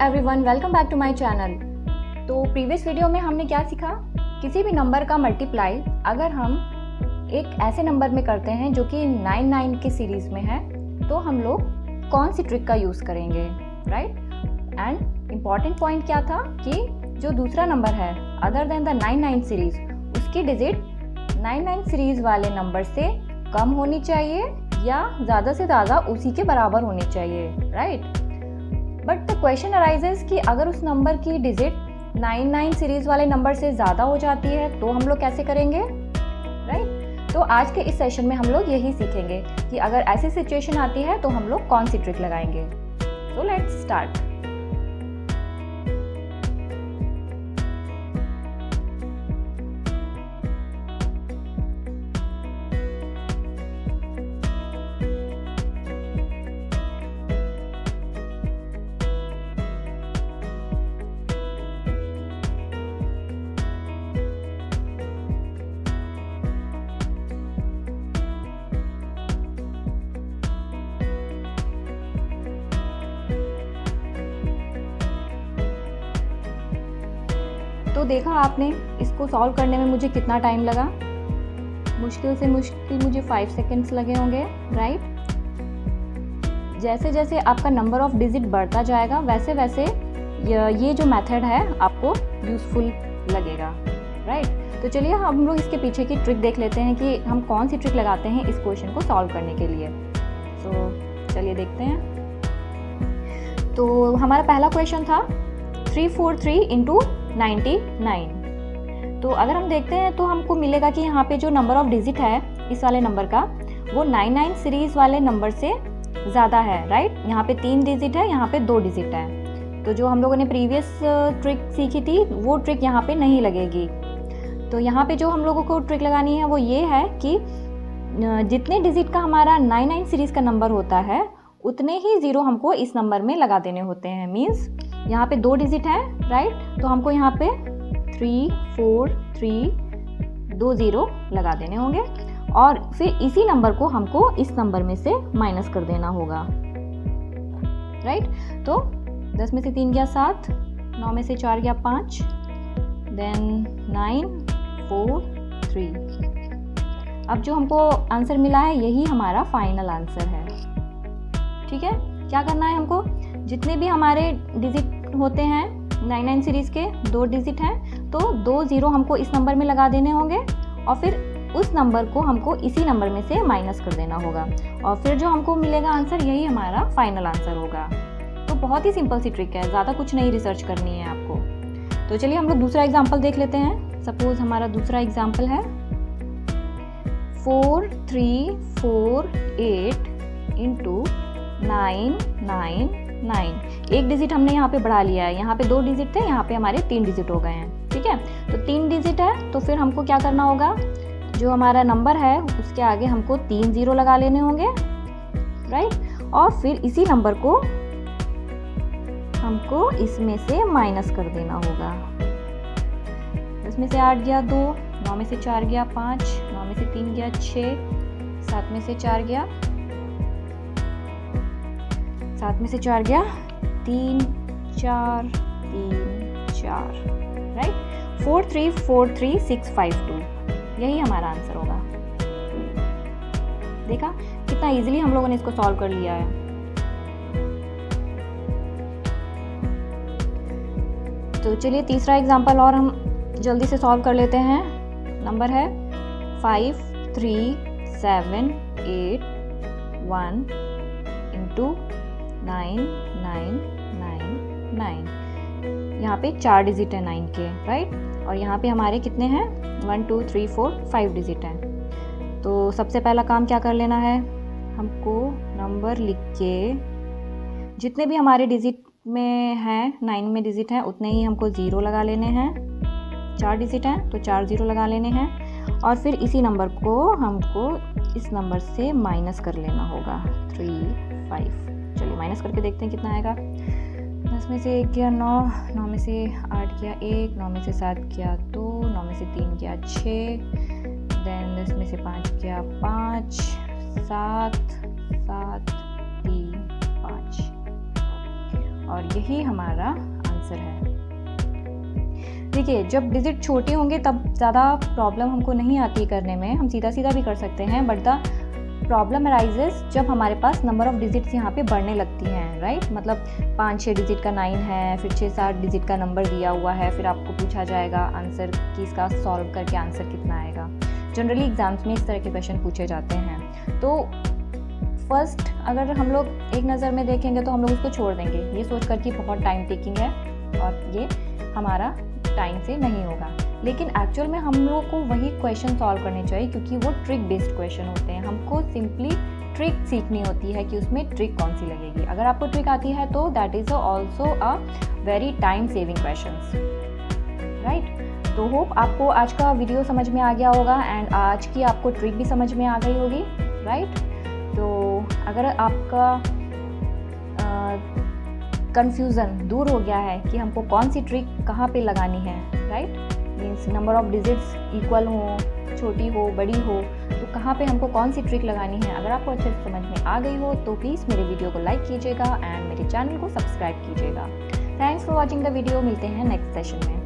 Everyone, welcome back to my channel. तो previous video में हमने क्या सीखा, किसी भी नंबर का मल्टीप्लाई अगर हम एक ऐसे नंबर में करते हैं जो कि 99 के सीरीज़ में है, तो हम लोग कौन सी ट्रिक का यूज़ करेंगे, राइट। एंड इम्पॉर्टेंट पॉइंट क्या था कि जो दूसरा नंबर है अदर देन द 99 सीरीज़, उसकी डिजिट 99 सीरीज़ वाले नंबर से कम होनी चाहिए या ज़्यादा से ज़्यादा उसी के बराबर होनी चाहिए, right. But the question arises कि अगर उस नंबर की डिजिट 99 सीरीज वाले नंबर से ज़्यादा हो जाती है तो हम लोग कैसे करेंगे, राइट। तो आज के इस सेशन में हम लोग यही सीखेंगे कि अगर ऐसी सिचुएशन आती है तो हम लोग कौन सी ट्रिक लगाएंगे। So let's start. तो देखा आपने इसको सॉल्व करने में मुझे कितना टाइम लगा, मुश्किल से मुश्किल मुझे 5 सेकेंड्स लगे होंगे, राइट। जैसे जैसे आपका नंबर ऑफ डिजिट बढ़ता जाएगा वैसे वैसे ये जो मेथड है आपको यूज़फुल लगेगा, राइट। तो चलिए हम लोग इसके पीछे की ट्रिक देख लेते हैं कि हम कौन सी ट्रिक लगाते हैं इस क्वेश्चन को सॉल्व करने के लिए। तो चलिए देखते हैं। तो हमारा पहला क्वेश्चन था 343 इंटू 99। तो अगर हम देखते हैं तो हमको मिलेगा कि यहाँ पे जो नंबर ऑफ डिजिट है इस वाले नंबर का वो 99 सीरीज वाले नंबर से ज़्यादा है, राइट। यहाँ पे 3 डिजिट है, यहाँ पे 2 डिजिट है। तो जो हम लोगों ने प्रीवियस ट्रिक सीखी थी वो ट्रिक यहाँ पे नहीं लगेगी। तो यहाँ पे जो हम लोगों को ट्रिक लगानी है वो ये है कि जितने डिजिट का हमारा 99 सीरीज का नंबर होता है उतने ही ज़ीरो हमको इस नंबर में लगा देने होते हैं। मीन्स यहाँ पे 2 डिजिट है, राइट। तो हमको यहाँ पे 3 4 3 2 0 लगा देने होंगे और फिर इसी नंबर को हमको इस नंबर में से माइनस कर देना होगा, राइट। तो 10 में से 3 गया 7, 9 में से 4 गया 5, देन 9 4 3। अब जो हमको आंसर मिला है यही हमारा फाइनल आंसर है, ठीक है। क्या करना है हमको, जितने भी हमारे डिजिट होते हैं 99 सीरीज़ के 2 डिजिट हैं तो 2 ज़ीरो हमको इस नंबर में लगा देने होंगे और फिर उस नंबर को हमको इसी नंबर में से माइनस कर देना होगा और फिर जो हमको मिलेगा आंसर यही हमारा फाइनल आंसर होगा। तो बहुत ही सिंपल सी ट्रिक है, ज़्यादा कुछ नहीं रिसर्च करनी है आपको। तो चलिए हम लोग दूसरा एग्जाम्पल देख लेते हैं। सपोज हमारा दूसरा एग्जाम्पल है 4 3 4 8 इंटू 9 9 9। एक डिजिट हमने यहाँ पे बढ़ा लिया है, यहाँ पे 2 डिजिट थे, यहाँ पे हमारे 3 डिजिट हो गए हैं, ठीक है। तो 3 डिजिट है तो फिर हमको क्या करना होगा, जो हमारा नंबर है उसके आगे हमको 3 ज़ीरो लगा लेने होंगे, राइट। और फिर इसी नंबर को हमको इसमें से माइनस कर देना होगा। 10 में से 8 गया 2, 9 में से 4 गया 5, 9 में से 3 गया 6, 7 में से 4 गया 3 4 3 4, राइट। 4 3 4 3 6 5 2, यही हमारा आंसर होगा। देखा कितना इजीली हम लोगों ने इसको सॉल्व कर लिया है। तो चलिए तीसरा एग्जांपल और हम जल्दी से सॉल्व कर लेते हैं। नंबर है 5 3 7 8 1 इंटू 9 9 9 9। यहाँ पे 4 डिजिट है 9 के, राइट। और यहाँ पे हमारे कितने हैं 1 2 3 4 5 डिजिट हैं। तो सबसे पहला काम क्या कर लेना है, हमको नंबर लिख के जितने भी हमारे डिजिट में हैं 9 में डिजिट हैं उतने ही हमको ज़ीरो लगा लेने हैं। 4 डिजिट हैं तो 4 ज़ीरो लगा लेने हैं और फिर इसी नंबर को हमको इस नंबर से माइनस कर लेना होगा 3 5। चलिए माइनस करके देखते हैं कितना आएगा। 10 में से 1 गया 9, 9 में से 8 गया 1, 9 में से 7 गया 2, 9 में से 3 गया 6, देन 10 में से 5 गया 5, 7 7 3 5 और यही हमारा आंसर है। देखिए, जब डिजिट छोटे होंगे तब ज़्यादा प्रॉब्लम हमको नहीं आती करने में, हम सीधा सीधा भी कर सकते हैं, बट द प्रॉब्लम अराइजेस जब हमारे पास नंबर ऑफ डिजिट्स यहाँ पे बढ़ने लगती हैं, राइट। मतलब 5-6 डिजिट का 9 है, फिर 6-7 डिजिट का नंबर दिया हुआ है, फिर आपको पूछा जाएगा आंसर कि इसका सॉल्व करके आंसर कितना आएगा। जनरली एग्जाम्स में इस तरह के क्वेश्चन पूछे जाते हैं। तो फर्स्ट अगर हम लोग एक नज़र में देखेंगे तो हम लोग उसको छोड़ देंगे, ये सोच कर कि बहुत टाइम टेकिंग है और ये हमारा टाइम से नहीं होगा। लेकिन एक्चुअल में हम लोग को वही क्वेश्चन सॉल्व करने चाहिए, क्योंकि वो ट्रिक बेस्ड क्वेश्चन होते हैं। हमको सिंपली ट्रिक सीखनी होती है कि उसमें ट्रिक कौन सी लगेगी। अगर आपको ट्रिक आती है तो that is also a very time saving questions, right. तो होप आपको आज का वीडियो समझ में आ गया होगा एंड आज की आपको ट्रिक भी समझ में आ गई होगी, राइट। तो अगर आपका कन्फ्यूज़न दूर हो गया है कि हमको कौन सी ट्रिक कहाँ पे लगानी है, right, means number of digits equal हो, छोटी हो, बड़ी हो, तो कहाँ पे हमको कौन सी ट्रिक लगानी है, अगर आपको अच्छे से समझ में आ गई हो तो प्लीज़ मेरे वीडियो को लाइक कीजिएगा एंड मेरे चैनल को सब्सक्राइब कीजिएगा। Thanks for watching the video. मिलते हैं नेक्स्ट सेशन में।